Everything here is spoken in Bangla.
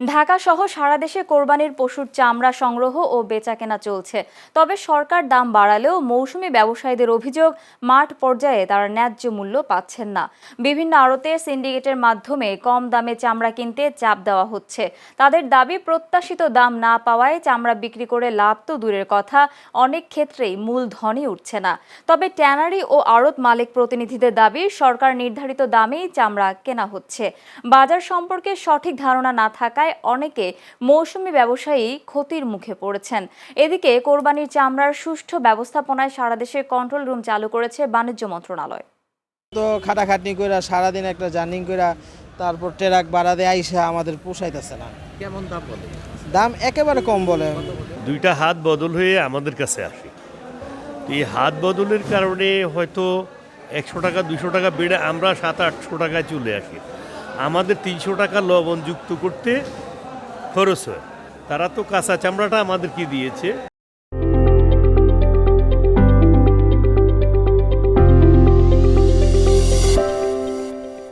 ঢাকা সহ সারা দেশে কোরবানির পশুর চামড়া সংগ্রহ ও বেচাকেনা চলছে। তবে সরকার দাম বাড়ালেও মৌসুমী ব্যবসায়ীদের অভিযোগ, মাঠ পর্যায়ে তারা ন্যায্য মূল্য পাচ্ছেন না। বিভিন্ন আড়তে সিন্ডিকেটের মাধ্যমে কম দামে চামড়া কিনতে চাপ দেওয়া হচ্ছে। তাদের দাবি, প্রত্যাশিত দাম না পাওয়ায় চামড়া বিক্রি করে লাভ তো দূরের কথা, অনেক ক্ষেত্রেই মূলধনই উঠছে না। তবে ট্যানারি ও আড়ত মালিক প্রতিনিধিদের দাবি, সরকার নির্ধারিত দামেই চামড়া কেনা হচ্ছে। বাজার সম্পর্কে সঠিক ধারণা না থাকায় অনেকে মৌসুমী ব্যবসায়ী ক্ষতির মুখে পড়েছেন। এদিকে কোরবানির চামড়ার সুষ্ঠু ব্যবস্থাপনায় সারা দেশে কন্ট্রোল রুম চালু করেছে বাণিজ্য মন্ত্রণালয়। তো খাটাখাটনি কইরা সারাদিন একটা জার্নিং কইরা তারপর ট্রাক ভাড়া দিয়ে আইসা আমাদের পোষাইতেছে না। কেমন দাম বলে? দাম একেবারে কম বলে। দুইটা হাত বদল হয়ে আমাদের কাছে আসে। তো এই হাত বদলের কারণে হয়তো 100 টাকা 200 টাকা বেড়ে আমরা 700-800 টাকায় চলে আসি। আমাদের 300 টাকা লবণ যুক্ত করতে খরচ হয়। তারা তো কাঁচা চামড়াটা আমাদেরকে দিয়েছে।